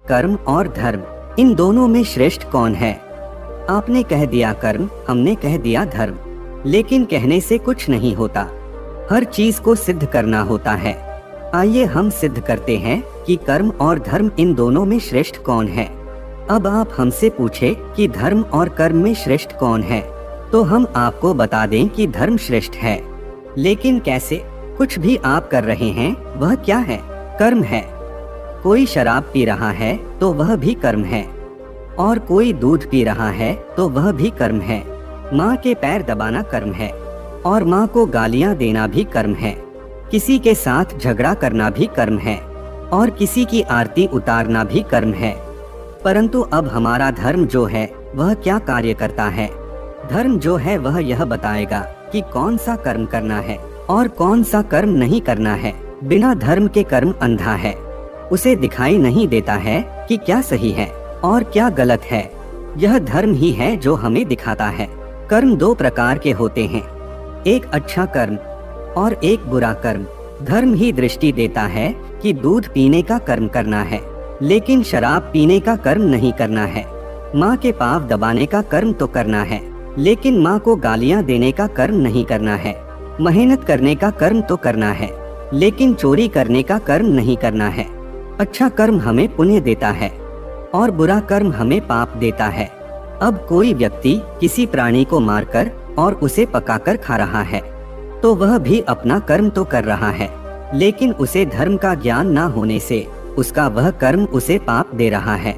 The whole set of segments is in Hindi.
कर्म और धर्म, इन दोनों में श्रेष्ठ कौन है? आपने कह दिया कर्म, हमने कह दिया धर्म, लेकिन कहने से कुछ नहीं होता, हर चीज को सिद्ध करना होता है। आइए हम सिद्ध करते हैं कि कर्म और धर्म इन दोनों में श्रेष्ठ कौन है। अब आप हमसे पूछे कि धर्म और कर्म में श्रेष्ठ कौन है, तो हम आपको बता दें कि धर्म श्रेष्ठ है। लेकिन कैसे? कुछ भी आप कर रहे हैं वह क्या है? कर्म है। कोई शराब पी रहा है तो वह भी कर्म है, और कोई दूध पी रहा है तो वह भी कर्म है। माँ के पैर दबाना कर्म है, और माँ को गालियाँ देना भी कर्म है। किसी के साथ झगड़ा करना भी कर्म है, और किसी की आरती उतारना भी कर्म है। परंतु अब हमारा धर्म जो है वह क्या कार्य करता है? धर्म जो है वह यह बताएगा कि कौन सा कर्म करना है और कौन सा कर्म नहीं करना है। बिना धर्म के कर्म अंधा है, उसे दिखाई नहीं देता है कि क्या सही है और क्या गलत है। यह धर्म ही है जो हमें दिखाता है। कर्म दो प्रकार के होते हैं, एक अच्छा कर्म और एक बुरा कर्म। धर्म ही दृष्टि देता है कि दूध पीने का कर्म करना है, लेकिन शराब पीने का कर्म नहीं करना है। माँ के पाँव दबाने का कर्म तो करना है, लेकिन माँ को गालियाँ देने का कर्म नहीं करना है। मेहनत करने का कर्म तो करना है, लेकिन चोरी करने का कर्म नहीं करना है। अच्छा कर्म हमें पुण्य देता है और बुरा कर्म हमें पाप देता है। अब कोई व्यक्ति किसी प्राणी को मारकर और उसे पकाकर खा रहा है, तो वह भी अपना कर्म तो कर रहा है, लेकिन उसे धर्म का ज्ञान न होने से उसका वह कर्म उसे पाप दे रहा है।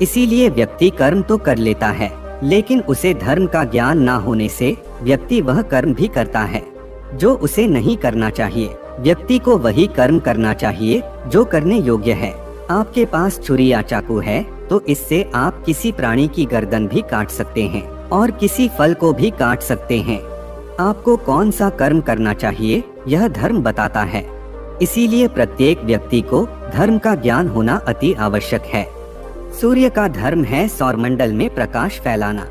इसीलिए व्यक्ति कर्म तो कर लेता है, लेकिन उसे धर्म का ज्ञान ना होने से व्यक्ति वह कर्म भी करता है जो उसे नहीं करना चाहिए। व्यक्ति को वही कर्म करना चाहिए जो करने योग्य है। आपके पास छुरी या चाकू है तो इससे आप किसी प्राणी की गर्दन भी काट सकते हैं और किसी फल को भी काट सकते हैं। आपको कौन सा कर्म करना चाहिए यह धर्म बताता है। इसीलिए प्रत्येक व्यक्ति को धर्म का ज्ञान होना अति आवश्यक है। सूर्य का धर्म है सौरमंडल में प्रकाश फैलाना,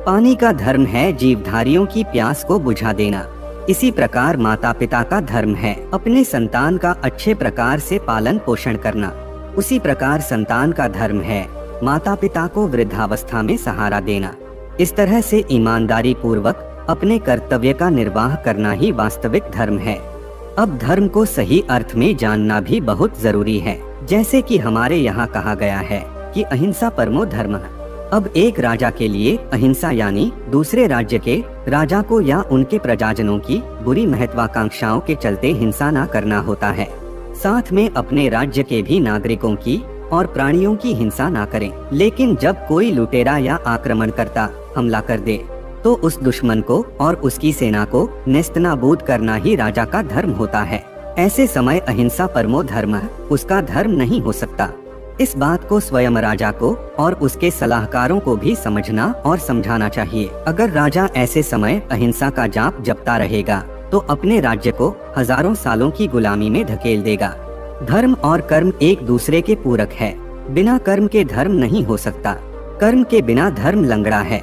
पानी का धर्म है जीवधारियों की प्यास को बुझा देना। इसी प्रकार माता पिता का धर्म है अपने संतान का अच्छे प्रकार से पालन पोषण करना। उसी प्रकार संतान का धर्म है माता पिता को वृद्धावस्था में सहारा देना। इस तरह से ईमानदारी पूर्वक अपने कर्तव्य का निर्वाह करना ही वास्तविक धर्म है। अब धर्म को सही अर्थ में जानना भी बहुत जरूरी है। जैसे कि हमारे यहाँ कहा गया है कि अहिंसा परमो धर्मः। अब एक राजा के लिए अहिंसा यानी दूसरे राज्य के राजा को या उनके प्रजाजनों की बुरी महत्वाकांक्षाओं के चलते हिंसा न करना होता है। साथ में अपने राज्य के भी नागरिकों की और प्राणियों की हिंसा न करें। लेकिन जब कोई लुटेरा या आक्रमणकर्ता हमला कर दे तो उस दुश्मन को और उसकी सेना को नेस्तनाबूद करना ही राजा का धर्म होता है। ऐसे समय अहिंसा परमो धर्मः उसका धर्म नहीं हो सकता। इस बात को स्वयं राजा को और उसके सलाहकारों को भी समझना और समझाना चाहिए। अगर राजा ऐसे समय अहिंसा का जाप जपता रहेगा तो अपने राज्य को हजारों सालों की गुलामी में धकेल देगा। धर्म और कर्म एक दूसरे के पूरक है। बिना कर्म के धर्म नहीं हो सकता। कर्म के बिना धर्म लंगड़ा है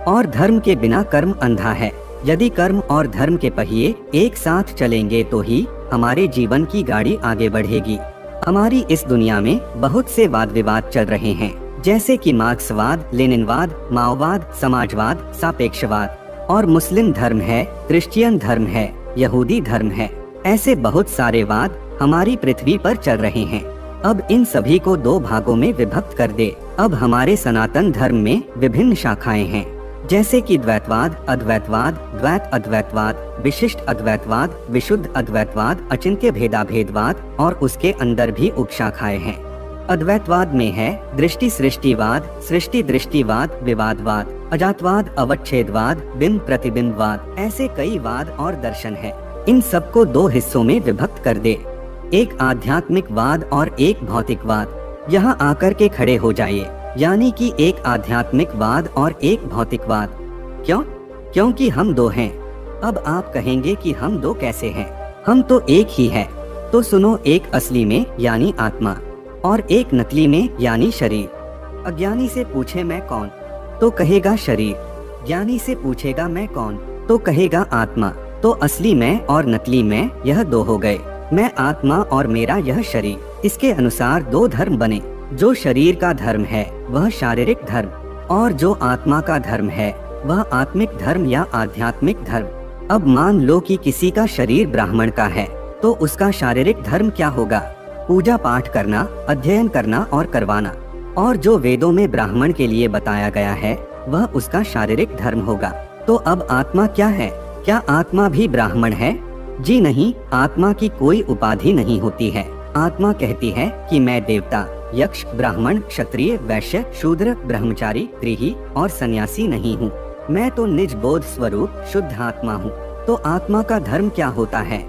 और धर्म के बिना कर्म अंधा है। यदि कर्म और धर्म के पहिए एक साथ चलेंगे तो ही हमारे जीवन की गाड़ी आगे बढ़ेगी। हमारी इस दुनिया में बहुत से वाद विवाद चल रहे हैं, जैसे कि मार्क्सवाद, लेनिनवाद, माओवाद, समाजवाद, सापेक्षवाद, और मुस्लिम धर्म है, क्रिश्चियन धर्म है, यहूदी धर्म है। ऐसे बहुत सारे वाद हमारी पृथ्वी पर चल रहे हैं। अब इन सभी को दो भागों में विभक्त कर दे। अब हमारे सनातन धर्म में विभिन्न शाखाएं हैं, जैसे कि द्वैतवाद, अद्वैतवाद, द्वैत अद्वैतवाद, विशिष्ट अद्वैतवाद, विशुद्ध अद्वैतवाद, अचिंत्य भेदाभेदवाद, और उसके अंदर भी उपशाखाएं हैं। अद्वैतवाद में है दृष्टि सृष्टिवाद, सृष्टि दृष्टिवाद, विवादवाद, अजातवाद, अवच्छेदवाद, बिंब प्रतिबिंबवाद। ऐसे कई वाद और दर्शन है। इन सबको दो हिस्सों में विभक्त कर दे, एक आध्यात्मिकवाद और एक भौतिकवाद। यहाँ आकर के खड़े हो जाइए, यानी कि एक आध्यात्मिकवाद और एक भौतिकवाद। क्यों? क्योंकि हम दो हैं। अब आप कहेंगे कि हम दो कैसे हैं? हम तो एक ही है। तो सुनो, एक असली में यानी आत्मा और एक नकली में यानी शरीर। अज्ञानी से पूछे मैं कौन, तो कहेगा शरीर। ज्ञानी से पूछेगा मैं कौन, तो कहेगा आत्मा। तो असली मैं और नकली मैं यह दो हो गए। मैं आत्मा और मेरा यह शरीर। इसके अनुसार दो धर्म बने। जो शरीर का धर्म है वह शारीरिक धर्म, और जो आत्मा का धर्म है वह आत्मिक धर्म या आध्यात्मिक धर्म। अब मान लो कि किसी का शरीर ब्राह्मण का है, तो उसका शारीरिक धर्म क्या होगा? पूजा पाठ करना, अध्ययन करना और करवाना। और जो वेदों में ब्राह्मण के लिए बताया गया है वह उसका शारीरिक धर्म होगा। तो अब आत्मा क्या है? क्या आत्मा भी ब्राह्मण है? जी नहीं, आत्मा की कोई उपाधि नहीं होती है। आत्मा कहती है कि मैं देवता, यक्ष, ब्राह्मण, क्षत्रिय, वैश्य, शूद्र, ब्रह्मचारी, गृही और सन्यासी नहीं हूँ। मैं तो निज बोध स्वरूप शुद्ध आत्मा हूँ। तो आत्मा का धर्म क्या होता है?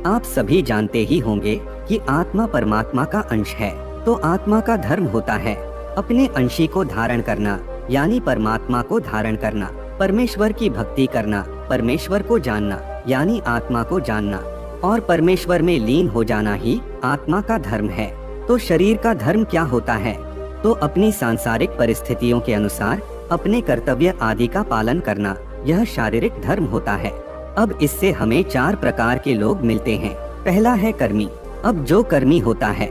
आप सभी जानते ही होंगे कि आत्मा परमात्मा का अंश है। तो आत्मा का धर्म होता है अपने अंशी को धारण करना, यानी परमात्मा को धारण करना, परमेश्वर की भक्ति करना, परमेश्वर को जानना यानी आत्मा को जानना, और परमेश्वर में लीन हो जाना ही आत्मा का धर्म है। तो शरीर का धर्म क्या होता है? तो अपनी सांसारिक परिस्थितियों के अनुसार अपने कर्तव्य आदि का पालन करना, यह शारीरिक धर्म होता है। अब इससे हमें 4 प्रकार के लोग मिलते हैं। पहला है कर्मी। अब जो कर्मी होता है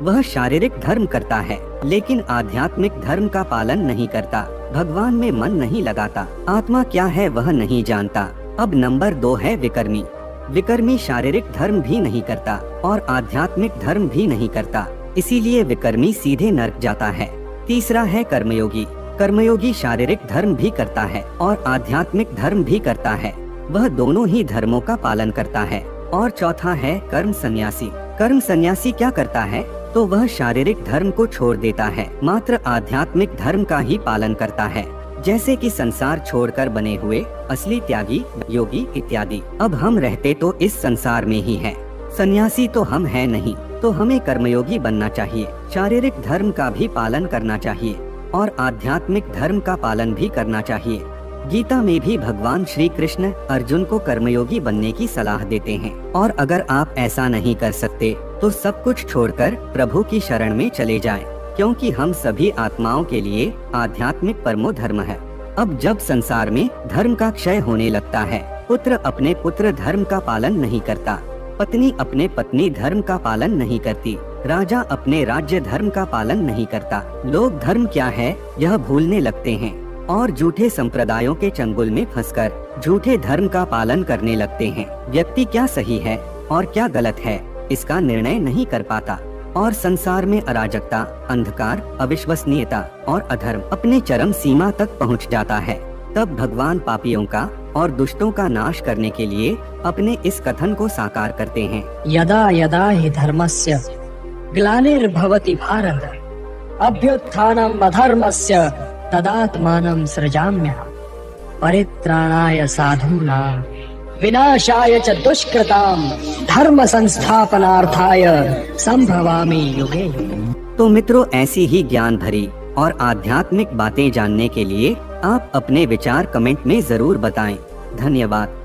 वह शारीरिक धर्म करता है, लेकिन आध्यात्मिक धर्म का पालन नहीं करता, भगवान में मन नहीं लगाता, आत्मा क्या है वह नहीं जानता। अब नंबर 2 है विकर्मी। विकर्मी शारीरिक धर्म भी नहीं करता और आध्यात्मिक धर्म भी नहीं करता, इसीलिए विकर्मी सीधे नरक जाता है। तीसरा है कर्मयोगी। कर्मयोगी शारीरिक धर्म भी करता है और आध्यात्मिक धर्म भी करता है, वह दोनों ही धर्मों का पालन करता है। और चौथा है कर्म सन्यासी। कर्म सन्यासी क्या करता है? तो वह शारीरिक धर्म को छोड़ देता है, मात्र आध्यात्मिक धर्म का ही पालन करता है, जैसे कि संसार छोड़कर बने हुए असली त्यागी, योगी इत्यादि। अब हम रहते तो इस संसार में ही हैं, सन्यासी तो हम हैं नहीं, तो हमें कर्मयोगी बनना चाहिए, शारीरिक धर्म का भी पालन करना चाहिए और आध्यात्मिक धर्म का पालन भी करना चाहिए। गीता में भी भगवान श्री कृष्ण अर्जुन को कर्मयोगी बनने की सलाह देते हैं। और अगर आप ऐसा नहीं कर सकते तो सब कुछ छोड़कर प्रभु की शरण में चले जाएं, क्योंकि हम सभी आत्माओं के लिए आध्यात्मिक परमो धर्म है। अब जब संसार में धर्म का क्षय होने लगता है, पुत्र अपने पुत्र धर्म का पालन नहीं करता, पत्नी अपने पत्नी धर्म का पालन नहीं करती, राजा अपने राज्य धर्म का पालन नहीं करता, लोग धर्म क्या है यह भूलने लगते हैं और झूठे संप्रदायों के चंगुल में फंसकर झूठे धर्म का पालन करने लगते हैं। व्यक्ति क्या सही है और क्या गलत है इसका निर्णय नहीं कर पाता और संसार में अराजकता, अंधकार, अविश्वसनीयता और अधर्म अपने चरम सीमा तक पहुंच जाता है। तब भगवान पापियों का और दुष्टों का नाश करने के लिए अपने इस कथन को साकार करते हैं। यदा यदा हि धर्मस्य ग्लानिर्भवति भारत अभ्युत्थानम् अधर्मस्य तदात्मानं सृजाम्यहम् परित्राणाय साधूनां विनाशाय च दुष्कृतां धर्म संस्थापनार्थाय संभवामि युगे युगे। तो मित्रों, ऐसी ही ज्ञान भरी और आध्यात्मिक बातें जानने के लिए आप अपने विचार कमेंट में जरूर बताएं। धन्यवाद।